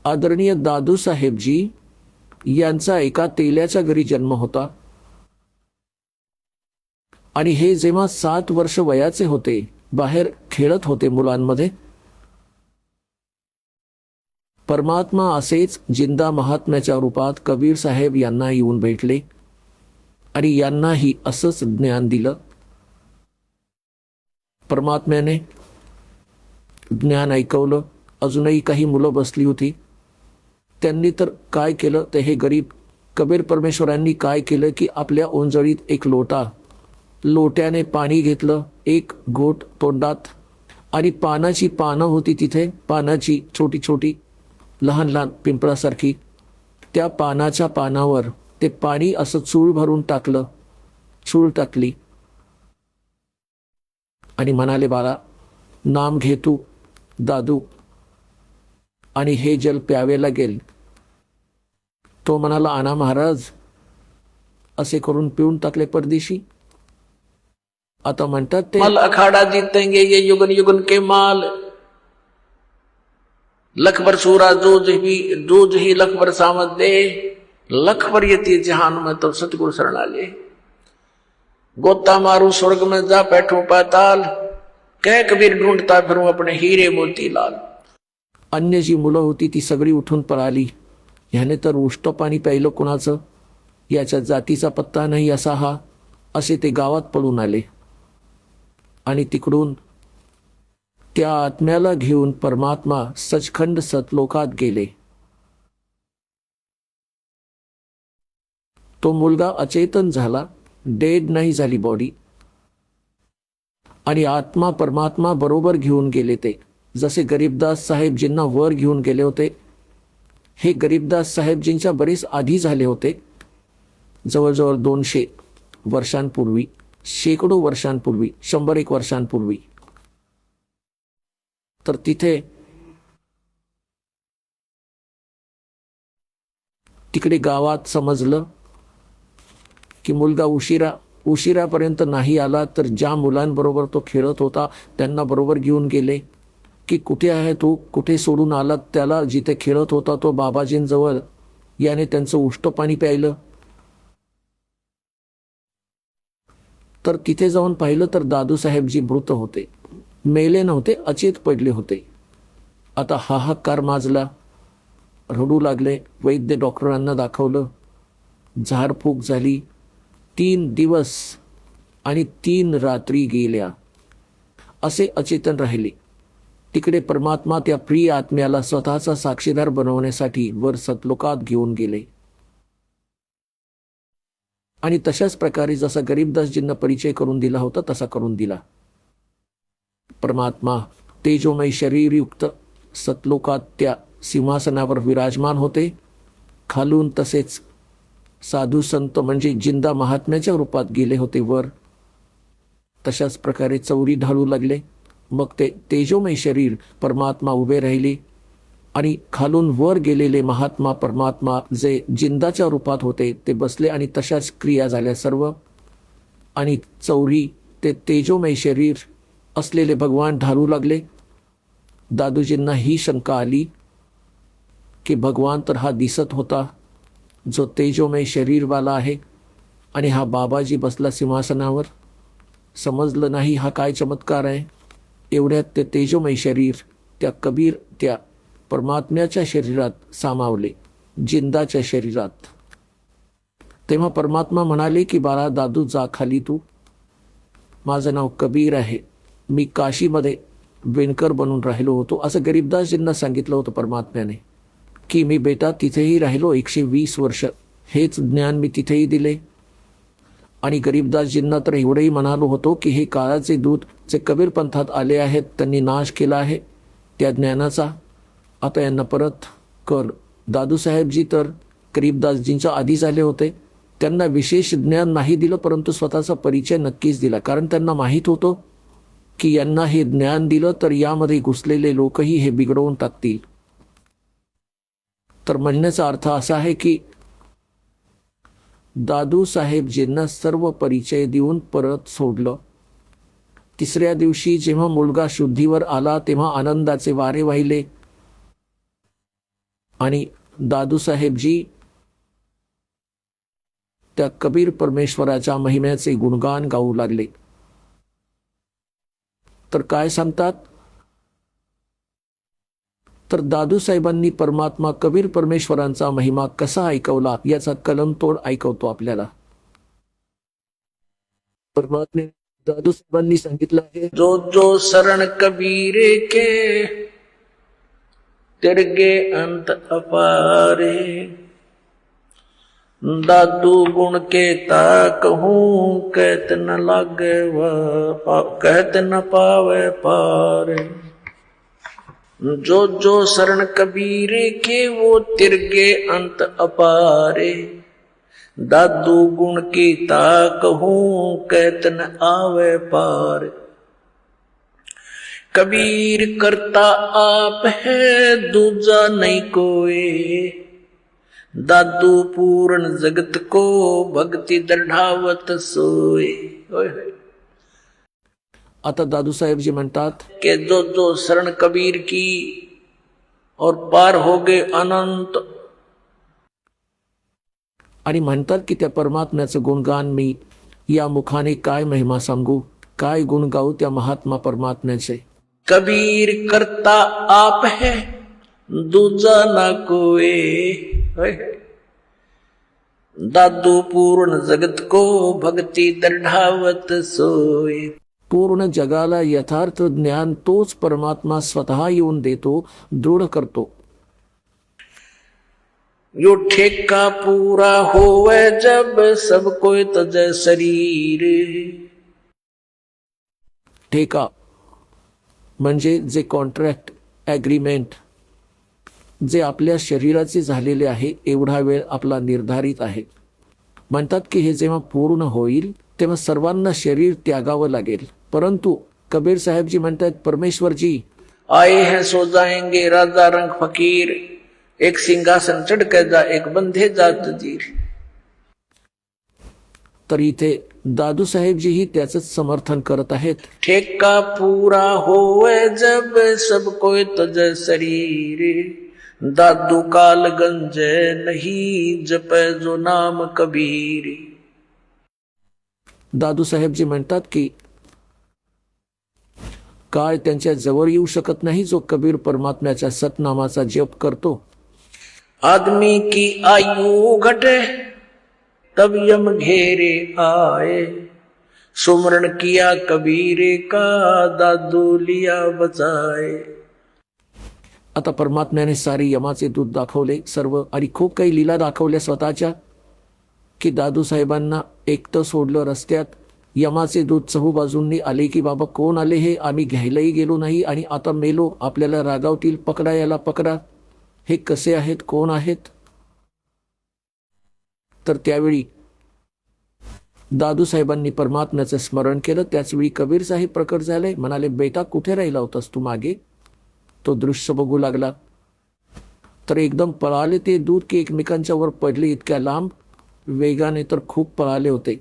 आदरणीय दादू साहेबजी यांचा एका तेल्याच्या घरी जन्म होता आणि हे जेव्हा 7 वर्ष वयाचे होते, बाहेर खेळत होते मुलांमध्ये, परमात्मा असेच जिंदा महात्म्याच्या रूपात कबीर साहेब यांना येऊन भेटले आणि यांनाही असंच ज्ञान दिलं. परमात्म्याने ज्ञान ऐकवलं. अजूनही काही मुलं बसली होती. त्यांनी तर काय केलं ते हे गरीब कबीर परमेश्वरांनी काय केलं की आपल्या ओंजळीत एक लोट्याने पाणी घेतलं, एक घोट तोंडात, आणि पानाची पानं होती तिथे, पानाची छोटी छोटी लहान लहान पिंपळासारखी, त्या पानाच्या पानावर ते पाणी असं चूळ भरून टाकलं, चूळ टाकली आणि म्हणाले, बाळा नाम घे तू दादू, आणि हे जल प्यावे लागेल. तो म्हणाला, आणा महाराज. असे करून पिऊन टाकले परदेशी. आता म्हणतात ते मल अखाड़ा जीतेंगे ये युगन युगन के माल, लखबर सूरा जूझ ही लखबर सामत दे, लखबर यती जहान में तो सतगुरु शरणा ले, गोता मारू स्वर्ग में जा बैठू पाताल, कह कबीर ढूंढता फिरूं अपने हीरे मोती लाल. अन्य जी मुलं होती ती सगळी उठून पळाली. ह्याने तर उष्ट पाणी प्यायलं कुणाचं, याच्या जातीचा पत्ता नाही असा हा, असे ते गावात पळून आले आणि तिकडून त्या आत्म्याला घेऊन परमात्मा सचखंड सतलोकात गेले. तो मुलगा अचेतन झाला, डेड नाही झाली बॉडी, आणि आत्मा परमात्मा बरोबर घेऊन गेले. ते जसे गरीबदास साहेबजींना वर घेऊन गेले होते, हे गरीबदास साहेबजींच्या बरेच आधी झाले होते, जवळजवळ 200 वर्षांपूर्वी, शेकडो वर्षांपूर्वी, 100-1 वर्षांपूर्वी. तर तिकडे गावात समजलं की मुलगा उशिरापर्यंत नाही आला, तर ज्या मुलांबरोबर तो खेळत होता त्यांना बरोबर घेऊन गेले की कुठे आहे तू, कुठे सोडून आला त्याला, जिथे खेळत होता तो बाबाजींजवळ. याने त्यांचं उष्ट पाणी प्यायलं. तर तिथे जाऊन पाहिलं तर दादू साहेबजी मृत होते, मेले नव्हते, अचेत पडले होते. आता हाहाकार माजला, रडू लागले. वैद्य डॉक्टरांना दाखवलं, झाडफूक झाली. 3 दिवस आणि 3 रात्री गेल्या, असे अचेतन राहिले. तिकडे परमात्मा त्या प्रिय आत्म्याला स्वतःचा साक्षीदार बनवण्यासाठी वर सतलोकात घेऊन गेले. आणि तशाच प्रकारे जसा गरीबदासजींना परिचय करून दिला होता तसा करून दिला. परमात्मा तेजोमय शरीरयुक्त सतलोकात त्या सिंहासनावर विराजमान होते. खालून तसेच साधू संत म्हणजे जिंदा महात्म्याच्या रूपात गेले होते वर. तशाच प्रकारे चौरी ढाळू लागले. मग ते तेजोमय शरीर परमात्मा उभे राहिले आणि खालून वर गेलेले महात्मा परमात्मा जे जिंदाच्या रूपात होते ते बसले आणि तशाच क्रिया झाल्या सर्व. आणि चौरी ते तेजोमय शरीर असलेले भगवान ढालू लागले. दादूजींना ही शंका आली की भगवान तर हा दिसत होता जो तेजोमय शरीरवाला आहे, आणि हा बाबाजी बसला सिंहासनावर. समजलं नाही हा काय चमत्कार आहे. एवढ्यात ते तेजोमय शरीर त्या कबीर त्या परमात्म्याच्या शरीरात सामावले, जिंदाच्या शरीरात. तेव्हा परमात्मा म्हणाले की बाळा दादू जा खाली तू, माझं नाव कबीर आहे, मी काशीमध्ये विणकर बनून राहिलो होतो, असं गरीबदासजींना सांगितलं होतं परमात्म्याने की मी बेटा तिथेही राहिलो 120 वर्ष, हेच ज्ञान मी तिथेही दिले. आणि गरीबदासजींना तर एवढंही म्हणालो होतो की हे काळाचे दूत जे कबीर पंथात आले आहेत त्यांनी नाश केला आहे त्या ज्ञानाचा, आता यांना परत कर. दादू साहेबजी तर गरीबदासजींच्या आधी झाले होते, त्यांना विशेष ज्ञान नाही दिलं परंतु स्वतःचा परिचय नक्कीच दिला, कारण त्यांना माहीत होतं की यांना हे ज्ञान दिलं तर यामध्ये घुसलेले लोकही हे बिघडवून टाकतील. तर म्हणण्याचा अर्थ असा आहे की दादू साहेबजींना सर्व परिचय देऊन परत सोडलं. 3ऱ्या दिवशी जेव्हा मुलगा शुद्धीवर आला तेव्हा आनंदाचे वारे वाहिले आणि दादूसाहेबजी त्या कबीर परमेश्वराच्या महिम्याचे गुणगान गाऊ लागले. तर काय सांगतात, तर दादूसाहेबांनी परमात्मा कबीर परमेश्वरांचा महिमा कसा ऐकवला याचा कलमतोड ऐकवतो आपल्याला. परमात्मे दादूसाहेबांनी सांगितलं आहे, जो जो शरण कबीरे के तिरगे अंत अपारे, दादू गुण के ताक हूँ कहत न लागे कहत न पावे पारे, जो जो शरण कबीरे के वो तिरगे अंत अपारे, दादू गुण की ताक हूँ कहत न आवे पार, कबीर करता आप है दूजा नहीं कोई, दादू पूर्ण जगत को भक्ति दृढ़ावत सोय. आता दादूसाहेबजी म्हणतात कि जो जो शरण कबीर की और पार हो गए अनंत, आणि म्हणतात की त्या परमात्म्याचं गुणगान मी या मुखाने काय महिमा सांगू, काय गुण गाऊ त्या महात्मा परमात्म्याचे. कबीर करता आप है दूजा ना कोई, दादू पूर्ण जगत को भक्ति दृढ़ावत सोय. पूर्ण जगाला यथार्थ ज्ञान तोच परमात्मा स्वतः येऊन देतो, दृढ करतो. यो ठेका पूरा होवे जब सब कोई तजे शरीर, ठेका म्हणजे जे कॉन्ट्रॅक्ट ॲग्रीमेंट जे आपल्या शरीराचे झालेले आहे, एवढा वेळ आपला निर्धारित आहे. म्हणतात की हे जेव्हा पूर्ण होईल तेव्हा सर्वांना शरीर त्यागावं लागेल. परंतु कबीर साहेबजी म्हणतात, परमेश्वरजी आए हैं सो जाएंगे राजा रंग फकीर, एक सिंहासन चढ़ के जा एक बंधे जात जीर. तर इथे दादू साहेबजीही त्याच समर्थन करत आहेत. ठेका पूरा होवे जब सब कोई तजे शरीर, दादू काल गंजे नहीं जपे जो नाम कबीर. दादू साहेबजी म्हणतात की काळ त्यांच्या जवळ येऊ शकत नाही जो कबीर परमात्म्याच्या सतनामाचा जप करतो. आदमी की आयु घटे तब यम घेरे आए, सुमरण किया कबीरे का दादू लिया बचाए. आता परमात्म्याने सारे यमाचे दूत दाखवले सर्व, आणि खूप काही लीला दाखवल्या स्वतःच्या, की दादू साहेबांना एकटं सोडलं रस्त्यात. यमाचे दूत चहूबाजूंनी आले की बाबा कोण आले हे, आम्ही घ्यायलाही गेलो नाही आणि आता मेलो, आपल्याला रागावतील, पकडा याला पकडा, हे कसे आहेत, कोण आहेत. तर त्यावेळी दादू साहेबांनी परमात्म्याचं स्मरण केलं. त्याचवेळी कबीर साहेब प्रकट झाले, म्हणाले, बेटा कुठे राहिला होतास तू मागे. तो दृश्य बघू लागला तर एकदम पळाले ते दूत की एकमेकांच्या वर पडले, इतक्या लांब वेगाने तर खूप पळाले होते.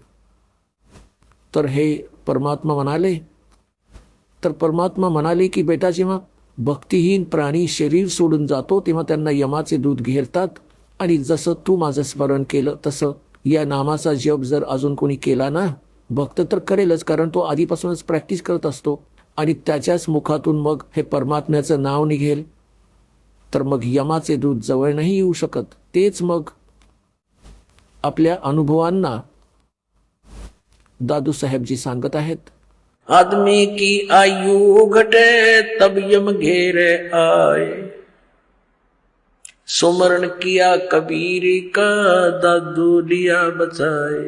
तर हे परमात्मा म्हणाले, तर परमात्मा म्हणाले की बेटा जेव्हा भक्तिहीन प्राणी शरीर सोडून जातो तेव्हा त्यांना यमाचे दूत घेरतात, आणि जसं तू माझं स्मरण केलं तसं या नामाचा जप जर अजून कोणी केला ना, भक्त तर करेलच, कारण तो आधीपासूनच प्रॅक्टिस करत असतो, आणि त्याच्याच मुखातून मग हे परमात्म्याचं नाव निघेल, तर मग यमाचे दूत जवळ नाही येऊ शकत. तेच मग आपल्या अनुभवांना दादू साहेबजी सांगत आहेत. आदमी की आयु घटे तब यम घेरे आए, सुमरण किया कबीर का दादू लिया बचाए,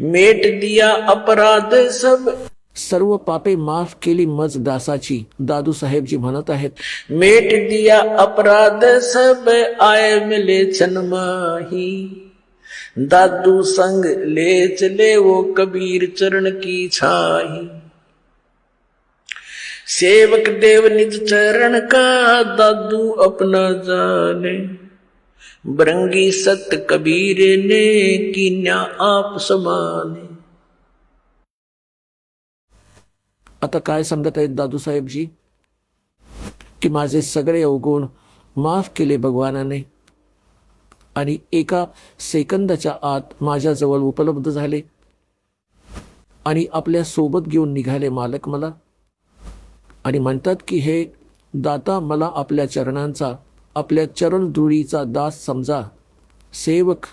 मेट दिया अपराध सब, सर्व पापे माफ केली मज दासाची. दादू साहेबजी म्हणत आहेत, मेट दिया अपराध सब आए मिले छन माही, दादू संग ले चले वो कबीर चरण की छाही, सेवक देव निज चरण का दादू अपना जाने, बरंगी सत कबीर ने कीन्या आप समाने. आता काय समजत आहेत दादू साहेबजी, की माझे सगळे अवगुण माफ केले भगवानाने, आणि एका सेकंदाच्या आत माझ्याजवळ उपलब्ध झाले आणि आपल्या सोबत घेऊन निघाले मालक मला आणि म्हणतात की हे दाता मला आपल्या चरणांचा आपल्या चरणधुळीचा दास समजा सेवक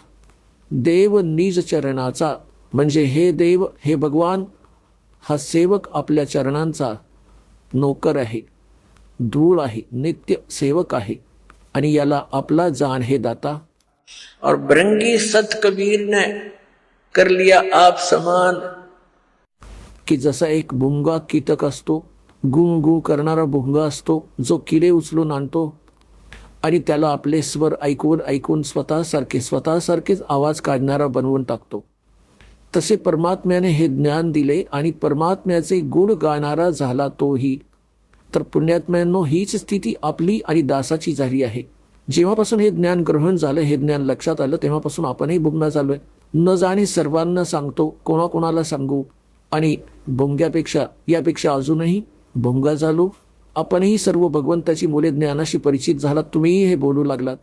देव निज चरणाचा म्हणजे हे देव हे भगवान हा सेवक आपल्या चरणांचा नोकर आहे धूळ आहे नित्य सेवक आहे आणि याला आपला जान है दाता। और भृंगी सत कबीर ने कर लिया आप समान। की जसा एक भुंगा कीटक असतो गू गू करणारा भुंगा असतो जो किडे उचलून आणतो आणि त्याला आपले स्वर ऐकून ऐकून स्वतःसारखेच आवाज काढणारा बनवून टाकतो, तसे परमात्म्याने हे ज्ञान दिले आणि परमात्म्याचे गुण गाणारा झाला तोही। तर पुण्यात्म्यांनो हीच स्थिती आपली आणि दासाची झाली आहे। जेव्हापासून हे ज्ञान ग्रहण झालं हे ज्ञान लक्षात आलं तेव्हापासून आपणही भुंगा झालोय। न जाणे सर्वांना सांगतो कोणाकोणाला सांगू आणि भुंग्यापेक्षा यापेक्षा अजूनही भुंगा झालो। आपणही सर्व भगवंताची मुले ज्ञानाशी परिचित झालात तुम्हीही हे बोलू लागलात।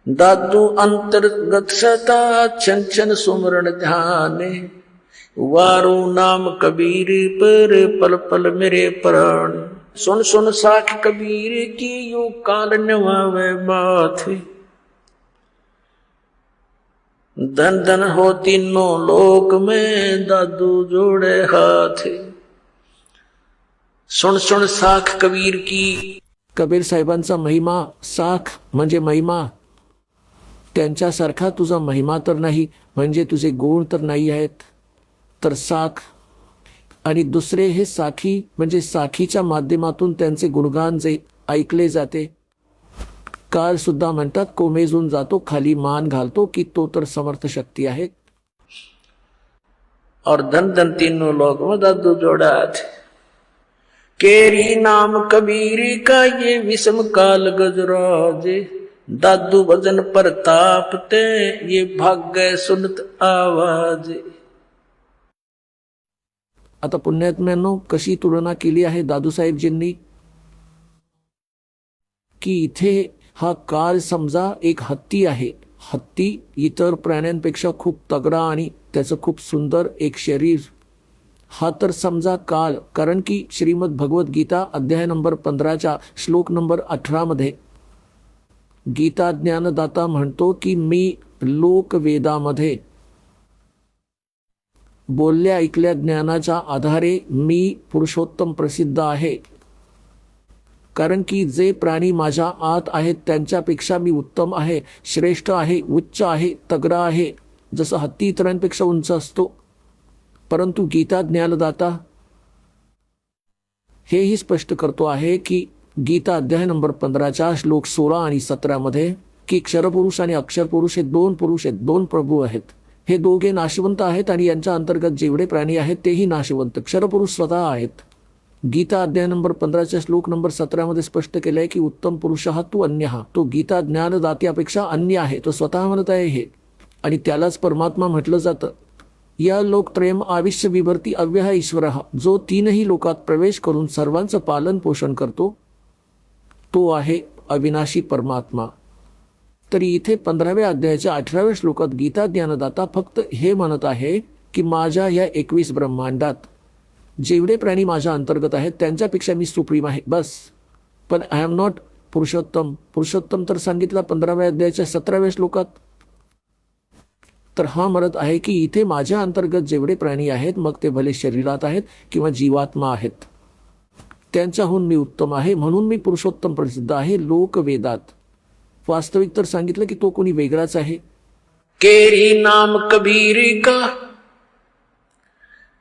दादू अंतर्गत सता छन छन सुमरण ध्याने वारो नाम कबीर पर पल पल मेरे प्राण। सुन सुन साख कबीर की यू काल नवावे बात धन धन हो तीनों लोक में दादू जोड़े हाथ। सुन सुन साख कबीर की कबीर साहेबांचा महिमा साख म्हणजे महिमा त्यांच्यासारखा तुझा महिमा तर नाही म्हणजे तुझे गुण तर नाही आहेत तर साख आणि दुसरे हे साखी म्हणजे साखीच्या माध्यमातून त्यांचे गुणगान जे ऐकले जाते। काल सुद्धा म्हणतात कोमेजून जातो खाली मान घालतो की तो तर समर्थ शक्ती आहे। और धन धन तीनों लोक में दादू जोड़ा थे। केरी नाम कबीर का ये विषम काल गजराजे दादू भजन प्रताप ते ये भाग्य सुनत आवाज। आता पुण्यात्म्यांनो कशी तुलना केली आहे दादूसाहेबजींनी की इथे हा काळ समजा एक हत्ती आहे। हत्ती इतर प्राण्यांपेक्षा खूप तगडा आणि त्याचं खूप सुंदर एक शरीर हा तर समजा काळ कारण की श्रीमद भगवत गीता अध्याय नंबर 15 श्लोक नंबर 18 मध्ये गीता ज्ञानदाता म्हणतो की मी लोकवेदामध्ये बोलल्या ऐकल्या ज्ञानाच्या आधारे मी पुरुषोत्तम प्रसिद्ध आहे कारण की जे प्राणी माझ्या आत आहेत त्यांच्यापेक्षा मी उत्तम आहे श्रेष्ठ आहे उच्च आहे तगडा आहे जसं हत्ती इतरांपेक्षा उंच असतो। परंतु गीता ज्ञानदाता हेही स्पष्ट करतो आहे की गीता अध्याय नंबर 15 श्लोक 16 आणि 17 मध्ये की क्षरपुरुष आणि अक्षरपुरुष हे दोन पुरुष आहेत दोन प्रभू आहेत। हे दोघे नाशवंत आहेत आणि यांच्या अंतर्गत जेवढे प्राणी आहेत तेही नाशवंत क्षरपुरुष स्वतः आहेत। गीता अध्याय नंबर 15 श्लोक नंबर 17 मध्ये स्पष्ट केलं आहे की उत्तम पुरुष हा तू अन्य हा तो गीता ज्ञानदात्यापेक्षा अन्य आहे तो स्वतः म्हणत आहे हे आणि त्यालाच परमात्मा म्हटलं जातं। या लोकत्रयम आविष्य विभर्ती अव्यय ईश्वर जो तीनही लोकात प्रवेश करून सर्वांचं पालन पोषण करतो तो आहे अविनाशी परमात्मा। तरी इथे 15व्या अध्यायाच्या 18व्या श्लोकात गीता ज्ञानदाता फक्त हे म्हणत आहे की माझ्या या 21 ब्रह्मांडात जेवढे प्राणी माझ्या अंतर्गत आहेत त्यांच्यापेक्षा मी सुप्रीम आहे बस। पण I am not Purushottam. Purushottam तर सांगितला 15व्या अध्यायाच्या 17व्या श्लोकात। तर हा म्हणत आहे की इथे माझ्या अंतर्गत जेवढे प्राणी आहेत मग ते भले शरीरात आहेत किंवा जीवात्मा आहेत त्यांच्याहून मी उत्तम आहे म्हणून मी पुरुषोत्तम प्रसिद्ध आहे लोकवेदात। वास्तविक तर सांगितलं की तो कोणी वेगळाच आहे। केरी नाम कबीर का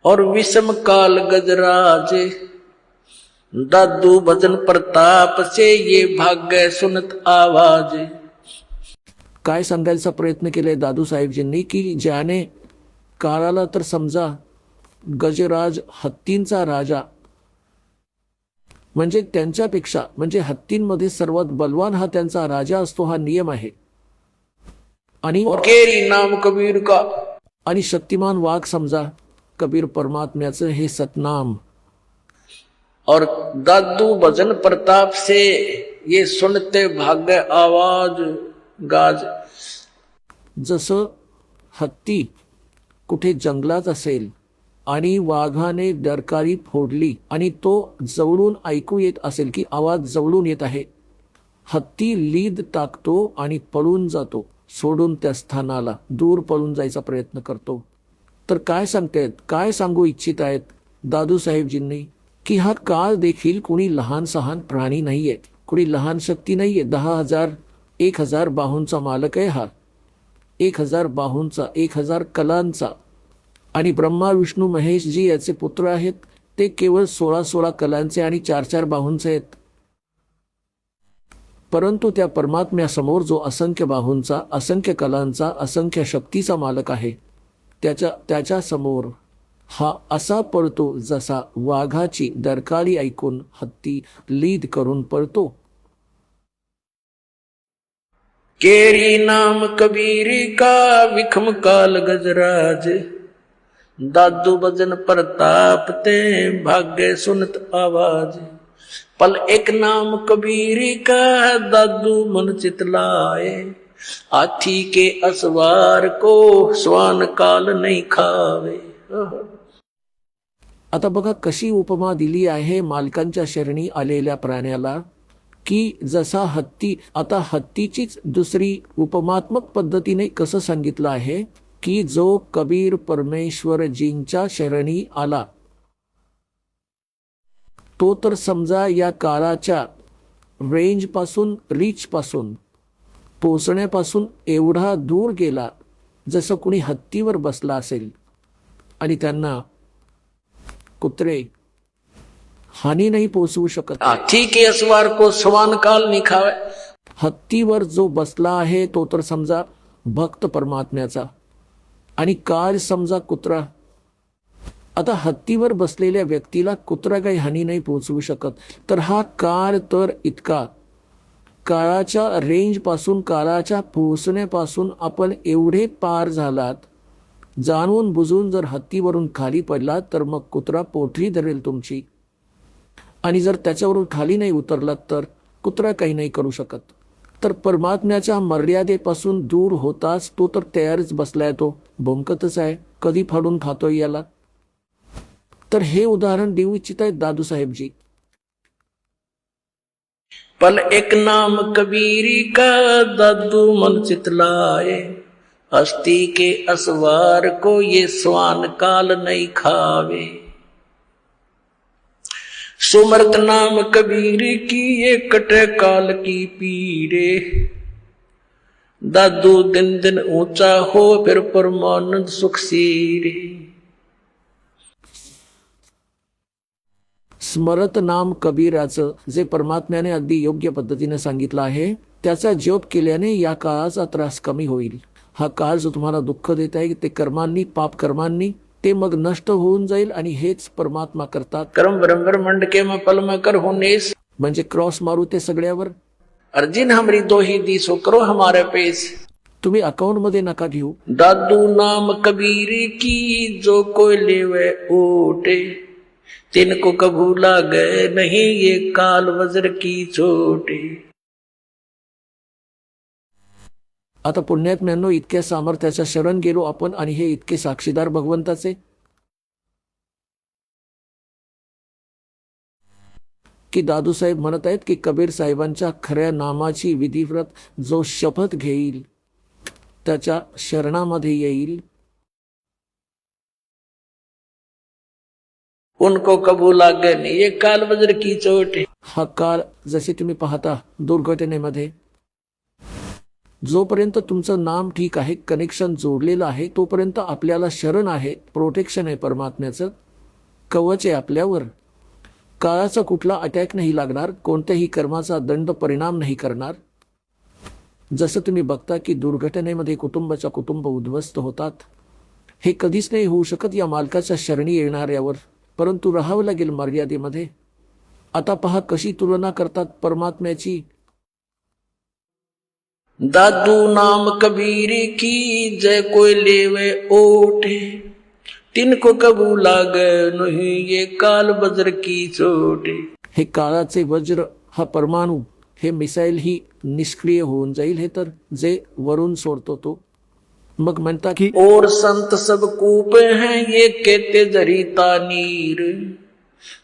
और विषम काल गजराजे दादू भजन प्रताप से ये भाग्य सुनत आवाज। काय सांगायचा प्रयत्न केलाय दादू साहेबजींनी की ज्याने काळाला तर समजा गजराज हत्तींचा राजा म्हणजे त्यांच्यापेक्षा म्हणजे हत्तींमध्ये सर्वात बलवान हा त्यांचा राजा असतो हा नियम आहे आणि केरी नाम कबीर का आणि शक्तिमान वाघ समजा कबीर परमात्म्याचं हे सतनाम और दादू भजन प्रताप से ये सुनते भाग्य आवाज गाज। जसं हत्ती कुठे जंगलात असेल आणि वाघाने डरकाळी फोडली आणि तो जवळून ऐकू येत असेल की आवाज जवळून येत आहे, हत्ती लीद टाकतो आणि पळून जातो, सोडून त्या स्थानाला दूर पळून जायचा प्रयत्न करतो. तर काय सांगतायत, काय सांगू इच्छित आहेत दादूसाहेबजींनी, की हा काळ देखील कोणी लहान सहान प्राणी नाहीये, कोणी लहान शक्ती नाहीये. 10,000 1,000 बाहूंचा मालक आहे हा, 1,000 बाहूंचा, 1,000 कलांचा. आणि ब्रह्मा विष्णू महेश जी याचे पुत्र आहेत ते केवळ 16 कलांचे आणि 4 बाहूंचे आहेत. परंतु त्या परमात्म्यासमोर जो असंख्य बाहूंचा, असंख्य कलांचा, असंख्य शक्तीचा मालक आहे, त्याच्या समोर हा असा पळतो जसा वाघाची डरकाळी ऐकून हत्ती लीद करून पळतो. केरी नाम कबीरी का विखम काल गजराज, दादू भजन प्रताप ते भाग्य सुनत आवाज. पल एक नाम कबीरी का दादू मन चितलाए, हाथी के असवार को स्वान काल नहीं खावे. आता बघा कशी उपमा दिली आहे मालकांच्या शरणी आलेल्या प्राण्याला, की जसा हत्ती. आता हत्तीचीच दुसरी उपमात्मक पद्धतीने कसं सांगितलं आहे की जो कबीर परमेश्वरजींच्या शरणी आला तो तर समजा या काळाच्या रेंज पासून, रीच पासून, पोचण्यापासून एवढा दूर गेला जसं कुणी हत्तीवर बसला असेल आणि त्यांना कुत्रे हानी नाही पोचवू शकत. हाथी के असवार को स्वान काल नहीं खावे. हत्तीवर जो बसला आहे तो तर समजा भक्त परमात्म्याचा आणि काळ समजा कुत्रा. आता हत्तीवर बसलेल्या व्यक्तीला कुत्रा काही हानी नाही पोचवू शकत. तर हा काळ तर इतका, काळाच्या रेंज पासून, काळाच्या पोहोचण्यापासून आपण एवढे पार झालात, जाणून बुजून जर हत्तीवरून खाली पडलात तर मग कुत्रा पोटरी धरेल तुमची. आणि जर त्याच्यावरून खाली नाही उतरलात तर कुत्रा काही नाही करू शकत. तर परमात्म्याच्या मर्यादेपासून दूर होताच तो तर तयारच बसलाय, तो भोमकतच आहे, कधी फाडून खातोय याला. तर हे उदाहरण देऊ इच्छित आहेत दादूसाहेबजी. पल एक नाम कबीरी का दादू मन चितलाए, हस्ती के असवार को ये स्वान काल नहीं खावे. सुमरत नाम कबीर की ये कटे काल की पीरे, दादू दिन दिन ऊंचा हो फिर परमानंद सुख सीरे. स्मरत नाम कबीराचं जे परमात्म्याने अगदी योग्य पद्धतीने सांगितलं आहे, त्याचा जप केल्याने या काळाचा त्रास कमी होईल. हा काळ जो तुम्हाला दुःख देत आहे ते कर्मांनी, पाप कर्मांनी, ते मग नष्ट होऊन जाईल. आणि हेच परमात्मा करतात. कर्म ब्रह्मंड के मैं पल में कर होनेस, म्हणजे क्रॉस मारू ते सगळ्यावर. अर्जिन हमरी दो ही दी सो करो हमारे पेश. तुम्ही अकाउंट मध्ये नका घेऊ. दादू नाम कबीर की जो कोई लेवे ओटे, तिनको कभू लागे नहीं ये काल वज्र की चोटे. आता पुण्यात्म्यांनो, इतक्या सामर्थ्याच्या शरण गेलो आपण आणि हे इतके साक्षीदार भगवंताचे, की दादूसाहेब म्हणत आहेत की कबीर साहेबांच्या खऱ्या नामाची विधिव्रत जो शपथ घेईल, त्याच्या शरणामध्ये येईल, उनको कबू लागे नहीं ये काल वज्र की चोटे. हा काळ जसे तुम्ही पाहता दुर्घटनेमध्ये, जोपर्यंत तुमचं नाम ठीक आहे, कनेक्शन जोडलेलं आहे, तोपर्यंत आपल्याला शरण आहे, प्रोटेक्शन आहे, परमात्म्याचं कवच आहे आपल्यावर. काळाचा कुठला अटॅक नाही लागणार, कोणत्याही कर्माचा दंड परिणाम नाही करणार. जसं तुम्ही बघता की दुर्घटनेमध्ये कुटुंबाच्या कुटुंब उद्ध्वस्त होतात, हे कधीच नाही होऊ शकत या मालकाच्या शरणी येणाऱ्यावर, परंतु राहावं लागेल मर्यादेमध्ये. आता पहा कशी तुलना करतात परमात्म्याची. दादू नाम कबीर की जय कोई लेवे ओटे, तिनको कबू लागे नहीं ये काल वज्र की चोटे. हे काळाचे वज्र, हा परमाणू, हे मिसाईल ही निष्क्रिय होऊन जाईल. हे तर जे वरून सोडतो तो, मग म्हणता की और संत सब कूप हैं ये कहते दरिता नीर,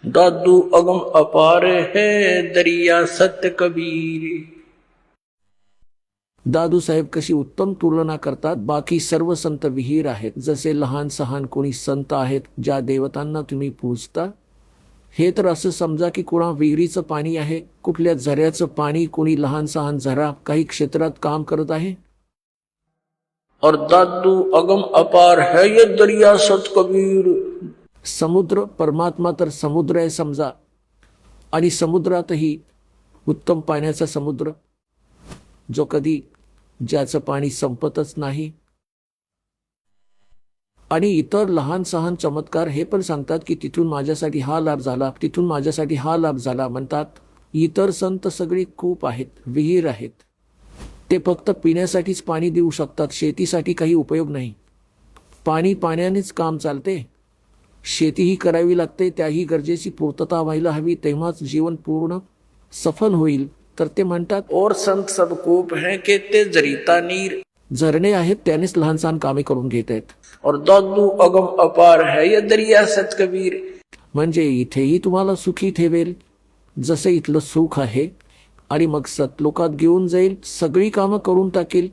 दादू अगम अपार है दरिया सत्य कबीर। दादू साहेब कशी उत्तम तुलना करतात, बाकी सर्व संत विहीर आहेत, जसे लहान सहान कोणी संत आहेत ज्या देवतांना तुम्ही पूजता, हे तर असं समजा की कुणा विहिरीचं पाणी आहे, कुठल्या झऱ्याचं पाणी, कोणी लहान सहान झरा काही क्षेत्रात काम करत आहे। और दादू अगम अपार है ये दरिया सत कबीर। समुद्र परमात्मा तर समुद्र आहे समजा, आणि समुद्रातही उत्तम पाण्याचा समुद्र जो कधी ज्याचं पाणी संपतच नाही। आणि इतर लहान सहान चमत्कार हे पण सांगतात की तिथून माझ्यासाठी हा लाभ झाला, तिथून माझ्यासाठी हा लाभ झाला म्हणतात। इतर संत सगळी कूप आहेत, विहीर आहेत, ते फक्त पिण्यासाठीच पाणी देऊ शकतात, शेतीसाठी काही उपयोग नाही। पाणी पाण्यानेच काम चालते, शेतीही करावी लागते, त्याही गरजेची पूर्तता व्हायला हवी, तेव्हाच जीवन पूर्ण सफल होईल। तर ते म्हणतात और संत सब कूप हैं कहते जरिता नीर, झरणे आहेत त्यानेच लहान सहान कामे करून घेत आहेत। और दादू अगम अपार है ये दरिया सत कबीर। म्हणजे इथेही तुम्हाला सुखी ठेवेल जसे इथलं सुख आहे, आणि मग सतलोकात घेऊन जाईल, सगळी कामं करून टाकेल।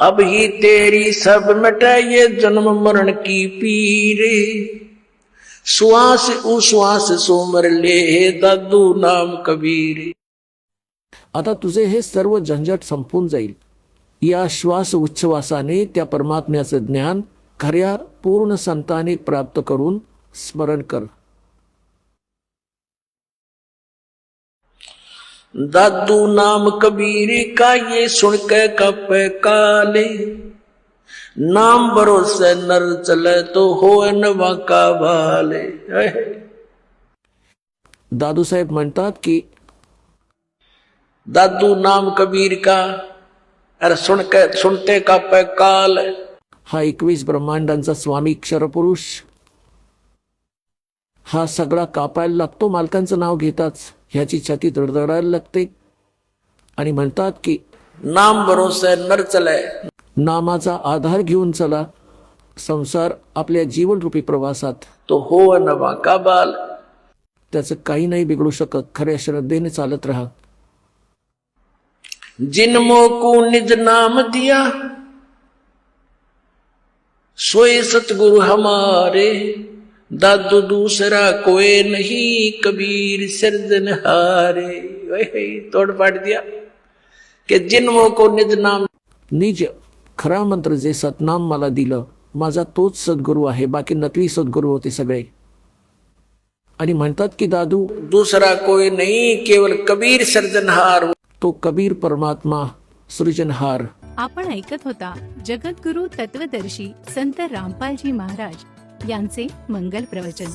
अब ही तेरी सब मिटे ये जन्म मरण की पीर, श्वास उश्वास सोमर ले दादू नाम कबीर। आता तुझे हे सर्व झंझट संपून जाईल, या श्वास उच्छ्वासाने त्या परमात्म्याचं ज्ञान खऱ्या पूर्ण संताने प्राप्त करून स्मरण कर। दादू नाम कबीर का ये सुन के कप काले, नाम भरोसे नर चले तो हो नवा का भाले। दादू साहेब म्हणतात की दादू नाम कबीर का, अरे सुनते का पे काल। हा 21 ब्रह्मांडांचा स्वामी क्षरपुरुष, हा सगळा कापायला लागतो मालकांचं नाव घेताच, ह्याची छाती धडधडायला लागते। आणि म्हणतात की नाम भरोसे नर चले, नामाचा आधार घेऊन चला संसार आपल्या जीवनरूपी प्रवासात, तो हो नवा का बाल। त्याचं काही नाही बिघडू शकत, खऱ्या श्रद्धेने चालत राहा। जिनमो को निज नाम दिया सोए सतगुरु हमारे, दादू दूसरा कोई नहीं कबीर सिरजनहारे। तोड़ पाड़ दिया कि जिनमो को निज नाम, निज खरा मंत्र जे सतनाम मला दिलं, माझा तोच सद्गुरू आहे, बाकी नकली सद्गुरू होते सगळे। आणि म्हणतात की दादू दूसरा कोई नहीं केवल कबीर सर्जनहार, तो कबीर परमात्मा सृजनहार। आपण ऐकत होता जगद्गुरु तत्वदर्शी संत रामपालजी महाराज यांचे मंगल प्रवचन,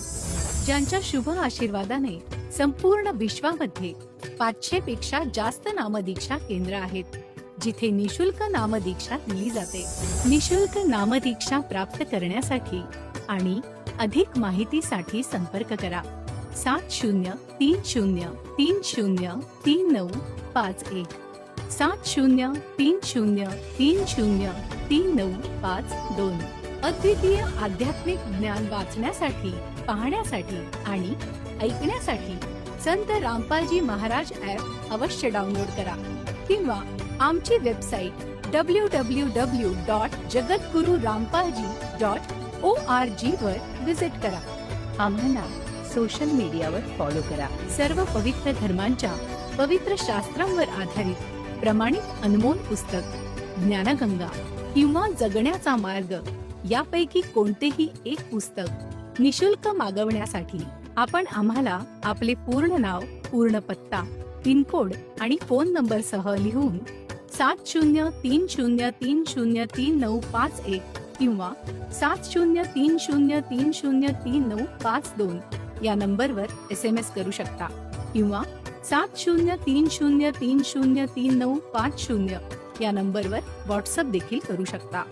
ज्यांच्या शुभ आशीर्वादाने संपूर्ण विश्वामध्ये 500 पेक्षा जास्त नामदीक्षा केंद्र आहेत, जिथे निशुल्क नामदीक्षा दिली जाते। निशुल्क नामदीक्षा प्राप्त करण्यासाठी आणि अधिक माहितीसाठी संपर्क करा 7030303951, 7030303952। अद्वितीय आध्यात्मिक ज्ञान वाचण्यासाठी, पाहण्यासाठी आणि ऐकण्यासाठी संत रामपालजी महाराज ॲप अवश्य डाउनलोड करा, किंवा आमची वेबसाईट www.jagadgururampalji.org वर विजिट करा। आम्हाला सोशल मीडियावर फॉलो करा। सर्व पवित्र धर्मांच्या पवित्र शास्त्रांवर आधारित प्रमाणित अनमोल पुस्तक ज्ञानगंगा किंवा जगण्याचा मार्ग यापैकी कोणतेही एक पुस्तक निशुल्क मागवण्यासाठी आपण आम्हाला आपले पूर्ण नाव, पूर्ण पत्ता, पिनकोड आणि फोन नंबर सह लिहून 7030303951 किंवा 7030303952 या नंबरवर SMS करू शकता, किंवा 7030303950 या नंबरवर व्हॉट्सअप देखील करू शकता।